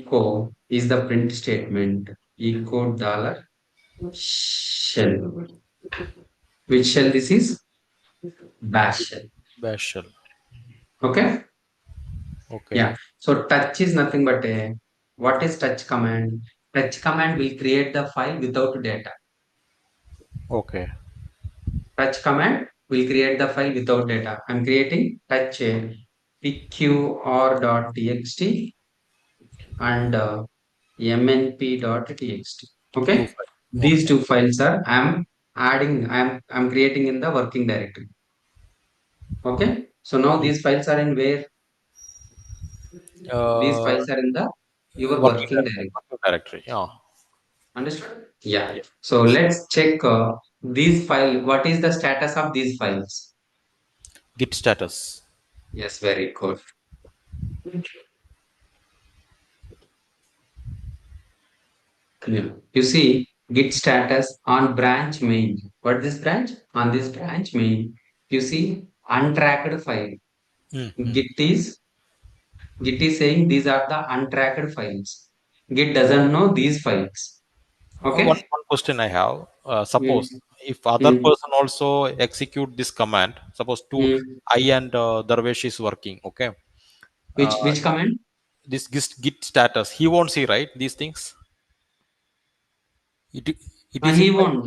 echo is the print statement. Echo dollar shell. Which shell this is? Bash shell. Bash shell. Okay. Okay. Yeah. So touch is nothing but a what is touch command? Touch command will create the file without data. Okay. Touch command will create the file without data. I'm creating touch pqr.txt and mnp.txt. Two Okay. five. These Okay. two files are I'm creating in the working directory. Okay. So now Mm. these files are in where? These Uh, files are in the your working working directory. working directory. Yeah. Understood? Yeah. Yeah. So let's check these file. What is the status of these files? Git status. Yes, very good. Clear. You see, git status on branch main. What this branch? On this branch main, you see untracked file. Mm-hmm. Git is saying these are the untracked files. Git doesn't know these files. Okay. One question I have. Suppose Mm, if other mm, person also execute this command, suppose two mm. I and Darvesh is working. Okay. Uh, Which command? this git status, he won't see, right, these things. It is in my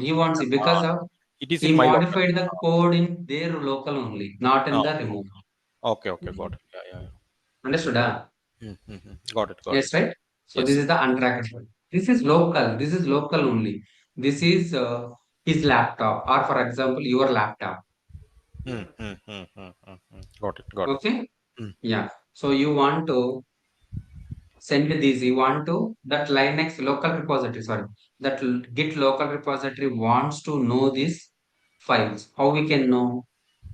He won't see because of it is he in my local. modified the code in their local only, not in Oh, the remote. okay, okay, got it. Yeah, yeah, yeah. Understood? Got it, got it. Yes, right? So this Yes. is the untracked file. This is local. This is local only. This is his laptop, or for example, your laptop. Got it, got it. Okay? Mm. Yeah. So you want to send these. You want to that Linux local repository. Sorry, that Git local repository wants to know these files. How we can know?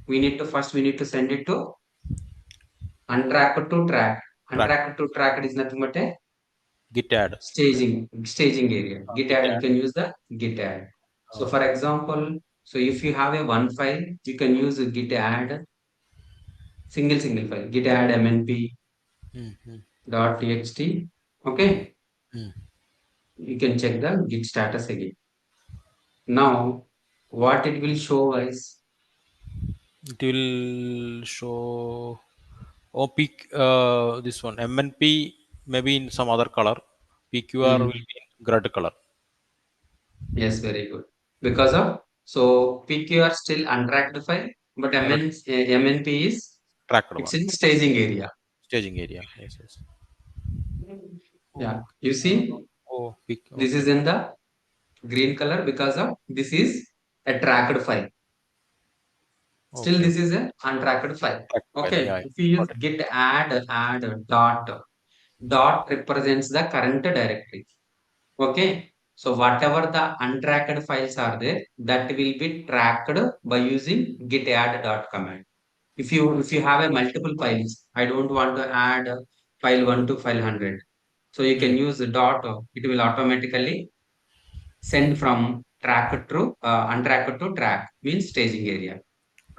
We need to send it to untracked to track. Track. Untracked to tracked is nothing but a Git add. staging area. Git Git add, you add. can use the git add. So Uh, for example, so if you have a one file, you can use a git add single file, git add mnp.txt. Okay, you can check the git status again. Now what it will show is it will show. Oh, peak. This one MNP maybe in some other color. PQR will mm, be in red color. yes, very good, because of so pqr still untracked file, but Red mnp is tracked it's one. in staging area. Staging area. Yes, yes. Yeah, Okay. you see Oh, peak. this Okay. is in the green color because of this is a tracked file. Still, Okay. this is a untracked file. Tracked file. Yeah, Okay, yeah. if you use Got it. git add dot represents the current directory. Okay, so whatever the untracked files are there, that will be tracked by using git add dot command. If you have a multiple files, I don't want to add file 1 to file 100. So you can Mm. use the dot. It will automatically send from track to untracked to track means staging area.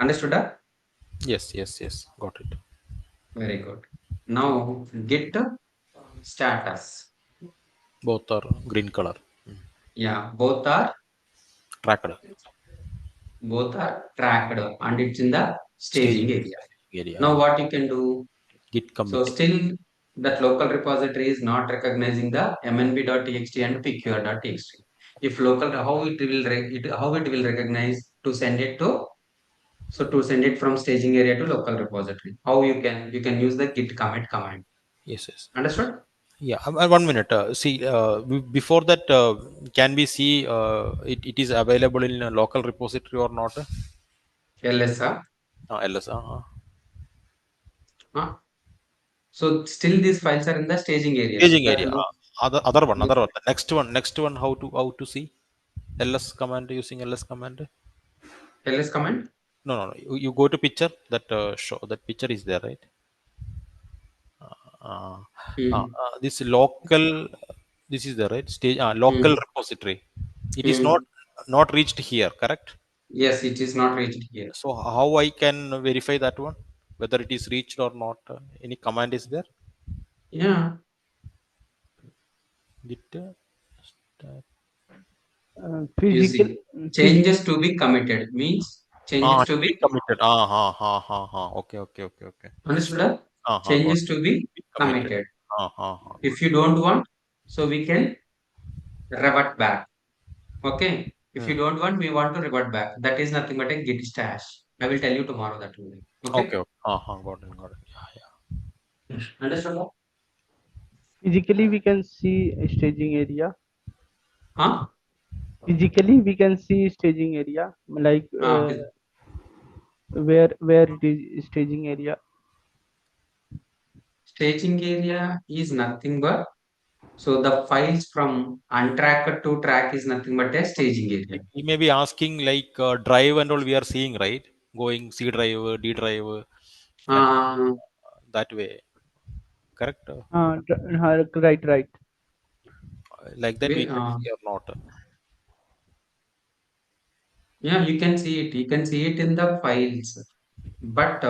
Understood? Yes, yes, yes. Got it. Very good. Now git status. Both are green color. Yeah, Tracked. both are tracked and it's in the Staging staging area. area. Now what you can do? Git So commit. still that local repository is not recognizing the mnb.txt and pqr.txt. If local, how it will recognize to send it to so to send it from staging area to local repository. How you can use the git commit command. Yes, yes. Understood? Yeah. 1 minute. See, before that, can we see it is available in a local repository or not? LSR. LS. Huh? So still these files are in the staging area. Staging That area. look Other one. The next one. How to see? LS command, using LS command. LS command. No, no, no. You go to picture. That show that picture is there, right? Uh, Hmm. this local. This is the right stage. Local Hmm. repository. It is Hmm. not reached here. Correct. Yes, it is not reached here. So how I can verify that one, whether it is reached or not? Any command is there? Yeah. Git stat. You Physical, see, physical. changes to be committed means changes Ah, to to be be committed. Ah, ha, ha, ha, ha. Okay, okay, okay, okay. understood. Huh? Ah, ha, got Changes it. to be Be committed. committed. Ah, ha, ha, got If you don't want, so we can revert back. Okay. it. If you don't want, we want to revert back. That is nothing but a git stash. I will tell you tomorrow that will be. Okay, Okay. okay. Ah, ha, got it, got it. Yeah, yeah. Understood? Physically, we can see a staging area. Huh? Physically, we can see staging area, like Okay. where it is staging area. Staging area is nothing but so the files from untracked to track is nothing but a staging area. He may be asking like drive and all we are seeing, right? Going C drive, D drive, like Uh, that way. Correct? Right, right. Like that we we- can uh, see or not. yeah, you can see it. You can see it in the files. But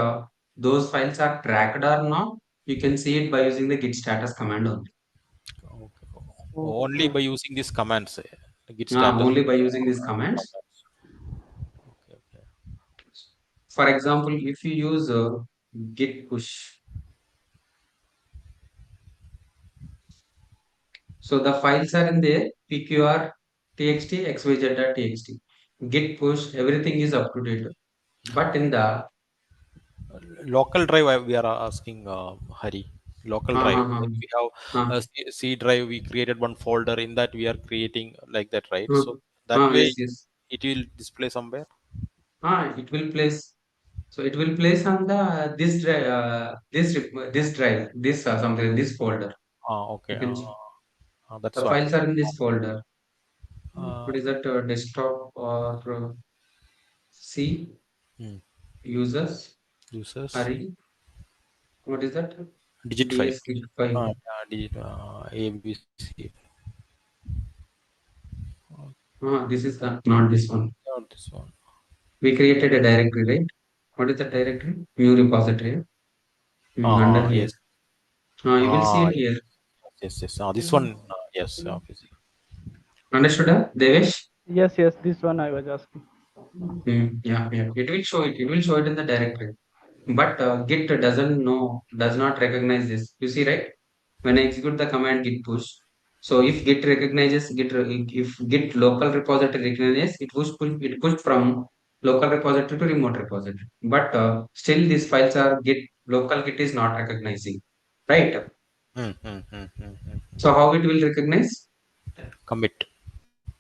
those files are tracked or not, you can see it by using the git status command only. Okay. Only Okay. by using these commands, git status. Only by using these commands. Commands. Okay, okay. For example, if you use git push, so the files are in there, pqr, txt, xyz.txt. Git push, everything is up to date. But in the Local drive, we are asking Hari. Local uh, drive. uh, Like we have uh, a C drive. We created one folder. In that, we are creating like that, right? So that way, yes, yes. it will display somewhere. It will place. So it will place on the this drive, this drive, this something, this folder. Ah, You okay. can That's the what. files are in this folder. Uh, What is that? Desktop or C hmm. users? Users Hurry. What is that? digit file. DS git file. Digit ABC. This is the not this one. Not this one. We created a directory, right? What is the directory? New repository. Under here. Yes. You will see it Yes, here. yes, yes. This one. Yes, obviously. Understood, Devesh? Yes, yes. This one I was asking. Yeah, yeah. It will show it. It will show it in the directory. But Git doesn't know, does not recognize this. You see, right? When I execute the command git push, so if Git recognizes if Git local repository recognizes, it push from local repository to remote repository. But still, these files are Git local Git is not recognizing, right? So how it will recognize? Commit.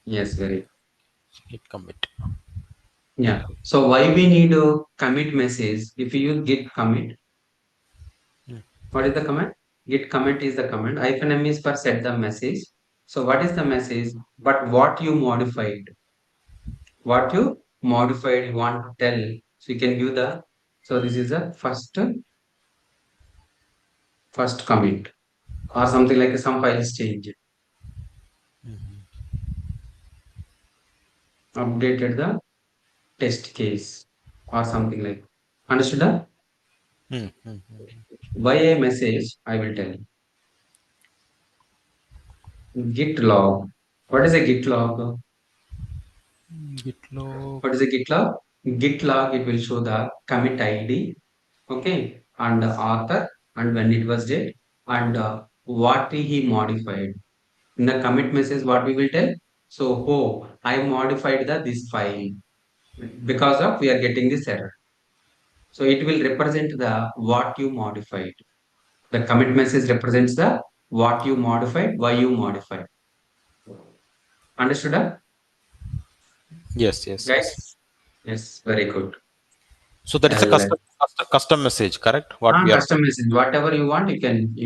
Yes, very Git commit. yeah. So why we need a commit message? If you use Git commit, what is the command? Git commit is the command. Hyphen m is for set the message. So what is the message? But what you modified, what you modified, you want to tell. So you can give the. So this is the first commit or something like some files change. Updated the test case or something like. Understood? Hmm, hmm. Why a message? I will tell you. Git log. What is a git log? Git log. What is a git log? Git log, it will show the commit ID, okay, and the author, and when it was did, and what he modified. In the commit message, what we will tell? So, oh, I modified the this file because of we are getting this error. So it will represent the what you modified. The commit message represents the what you modified, why you modified. Understood, Yes, yes, yes. guys? Yes, very good. So that is a Well, custom message, correct? What we are. custom message, whatever you want, you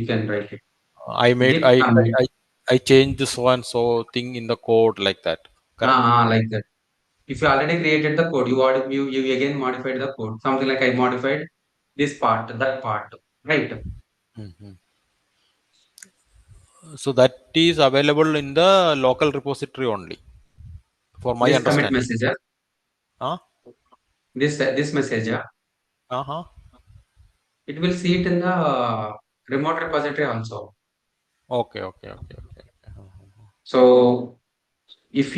can write it. I made. Git commit. I changed so and so thing in the code like that. Correct. Like that. If you already created the code, you again modified the code. Something like I modified this part, that part, right? Mhm. So that is available in the local repository only, for my This commit understanding. message, Huh? this message, Uh-huh. it will see it in the remote repository also. Okay, okay, okay, okay. So if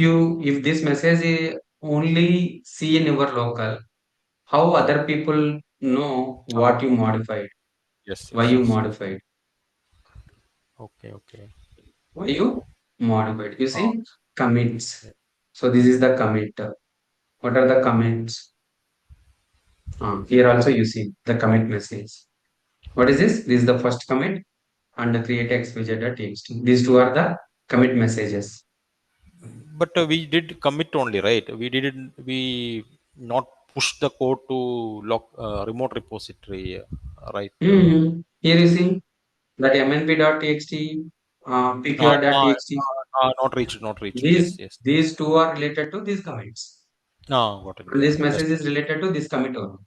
this message is only see in your local, how other people know Ah, what you modified, yes, why yes, you yes. modified, Okay, okay. why you modified. You see Ah, commits. yeah. So this is the commit. What are the commits? Here also you see the commit message. What is this? This is the first commit and the create xyz.txt. These two are the commit messages. But we did commit only, right? We didn't. We not push the code to remote repository, right? Here you see that mnp.txt, Ah, ah, pqr.txt. not reached, not reached. These Yes, yes. these two are related to these commits, Ah, got it, and got this it. Just message is related to this commit only.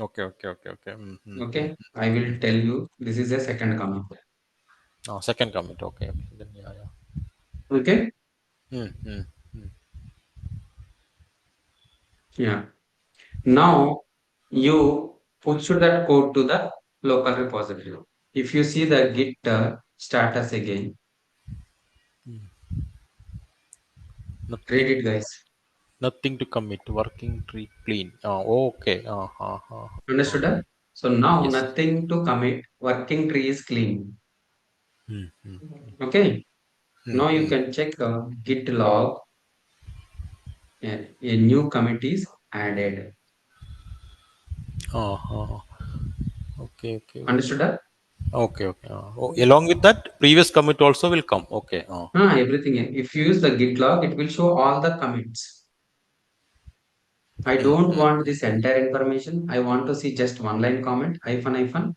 okay, okay, okay, okay. Mm-hmm. Okay, I will tell you. This is a second commit. Second commit. Okay, okay. Then yeah, yeah. Okay, Mm-hmm. yeah. Now you push that code to the local repository. If you see the git status again, read Nothing, it, guys. nothing to commit. Working tree clean. Okay. Understood? Okay. So now Yes. nothing to commit. Working tree is clean. Mm-hmm. Okay. Now you Mm-hmm. can check git log. A new commit is added. Uh-huh. Okay, okay, okay. Understood? Okay, okay. Along with that, previous commit also will come. Okay. Everything. If you use the git log, it will show all the commits. I don't Mm-hmm. want this entire information. I want to see just one line comment, hyphen, hyphen,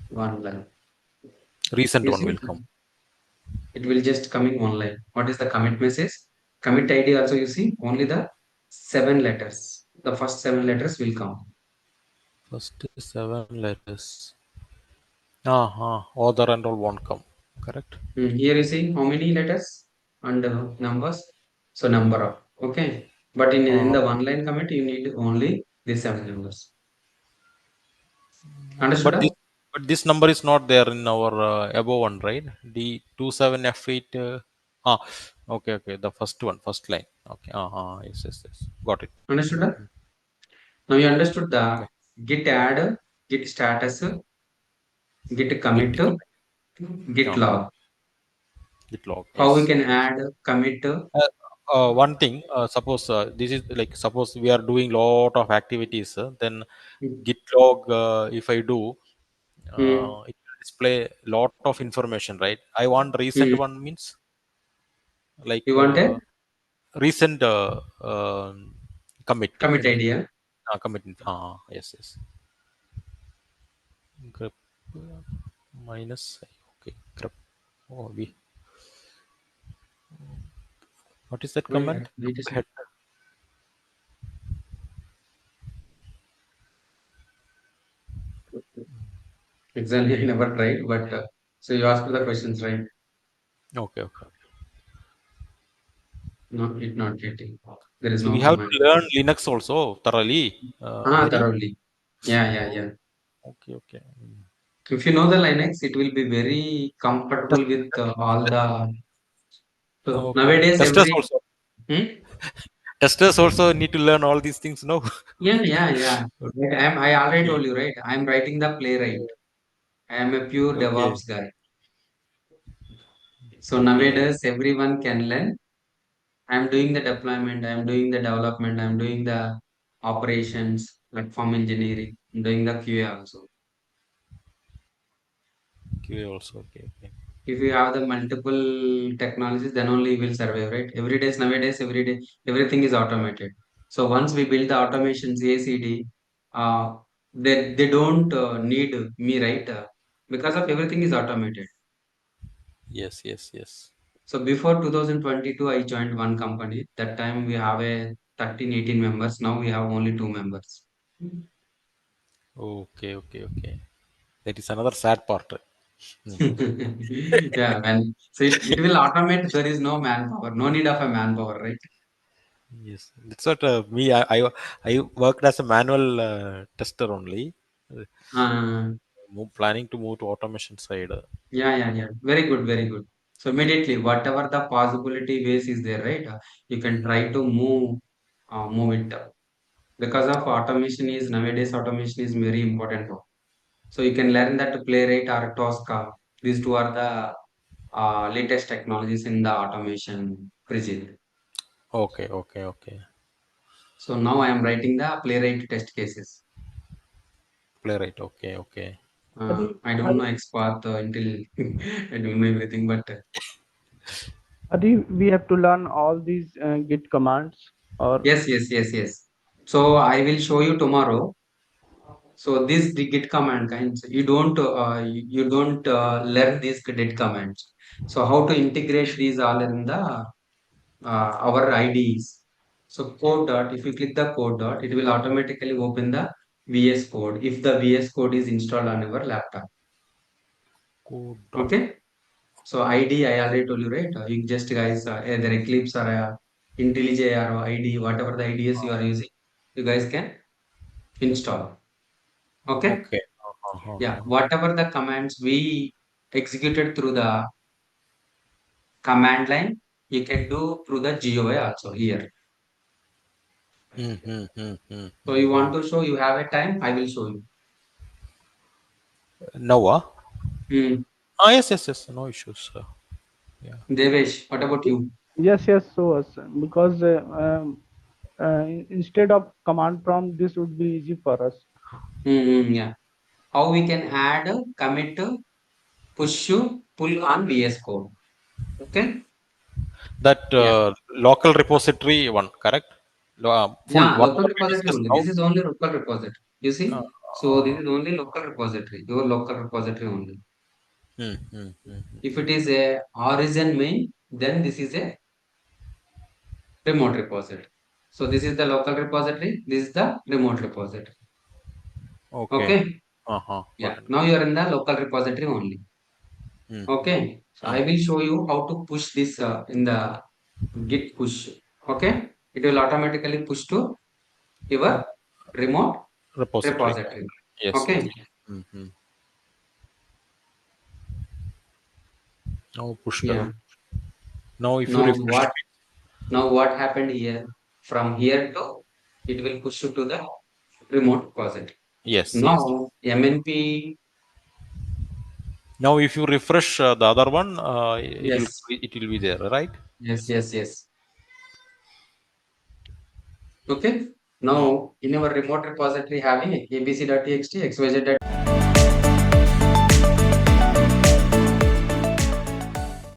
one line. Recent You one see, will come. it will just come in one line. What is the commit message? Commit ID also you see, only the 7 letters. The first 7 letters will come. First 7 letters. Other and all won't come. Correct. Here you see how many letters and numbers. So number of, okay. But in Uh, the one line commit, you need only these 7 numbers. but this Understood? but this number is not there in our above one, right? D27F8. Ah, okay, okay. The first one, first line. Okay. Yes, yes, yes. Got it. Understood? Now you understood the Okay. git add, git status, git Git commit, commit. git log. Git log. How we Yes. can add, commit. One thing, suppose this is like suppose we are doing lot of activities, then Hmm. git log, if I do, Hmm. it will display lot of information, right? I want recent Hmm. one means like You want a recent commit, commit idea? commit. Yes, yes. Grep minus. Okay, grep. We. What is that Wait, command? wait a second. Head. Exactly, I never tried, but so you asked for the questions, right? Okay, okay. No, it not getting. There is So we no have to command. learn Linux also thoroughly. Very Thoroughly. Yeah, yeah, oh, yeah. okay, okay. If you know the Linux, it will be very Test, comfortable with all the. So okay. nowadays, Testers every. also. Hmm? Testers also need to learn all these things. No. Yeah, yeah, yeah. Like I already Okay. told you, right? I'm writing the playwright. I am a pure Okay. DevOps guy. So Okay. nowadays, everyone can learn. I'm doing the deployment, I'm doing the development, I'm doing the operations, platform engineering, I'm doing the QA also. QA also. Okay. Okay. If you have the multiple technologies, then only you will survive, right? Every day, nowadays, every day, everything is automated. So once we build the automations, ACD, they don't need me, right? Because of everything is automated. Yes. Yes. Yes. So before 2022, I joined one company. That time we have a 13, 18 members. Now we have only two members. Okay. Okay. Okay. That is another sad part. Hmm. Yeah, man. So it will automate. There is no manpower, no need of a manpower, right? Yes. That's what me. I worked as a manual tester only. Uh, Uh, planning to move to automation side. yeah, yeah, yeah. Very good, very good. So immediately, whatever the possibility ways is there, right? You can try to move it because of automation is nowadays automation is very important. So you can learn that Playwright or Tosca. These two are the latest technologies in the automation project. Okay, okay, okay. So now I am writing the Playwright test cases. Playwright. Okay, okay. Adi, I don't know Adi, Xpath until I don't know everything, but Adi, we have to learn all these Git commands, or yes, yes, yes, yes. So I will show you tomorrow. So this the git command kinds you don't learn these git commands. So how to integrate these all in the our IDs. So code dot, if you click the code dot, it will automatically open the VS code if the VS code is installed on your laptop. Code dot. Okay. So ID I already told you, right? You just guys either Eclipse or IntelliJ or ID, whatever the IDs you are using, you guys can install. Okay. Okay. Yeah, whatever the commands we executed through the command line, you can do through the GUI also here. So you want to show, you have a time, I will show you. Now, Hmm. yes, yes, yes. No issues. Yeah. Devesh, what about you? yes, yes, so us because instead of command prompt, this would be easy for us. Yeah. How we can add, commit, push, pull on VS Code. Okay. That Yeah. local repository one, correct? Full, Yeah, local whatever we repository discussed only. now. This is only local repository. You Uh, see? So this uh, is only local repository, your local repository only. hmm, hmm, hmm. If it is a origin main, then this is a remote repository. So this is the local repository. This is the remote repository. Okay. Okay. Got Yeah. it. Now you are in the local repository only. Hmm, Okay. So hmm. I will show you how to push this in the Git push. Okay. It will automatically push to your remote Repository. repository. Yes, yes. Okay. Hmm. Now push the. Yeah. Now if you Now refresh, what? Now what happened here? From here to it will push you to the remote repository. yes, yes. Now MNP. Now if you refresh the other one, Yes. it will be there, right? Yes. Yes. Yes. Okay. Hmm. Now, in our remote repository having abc.txt, xyz.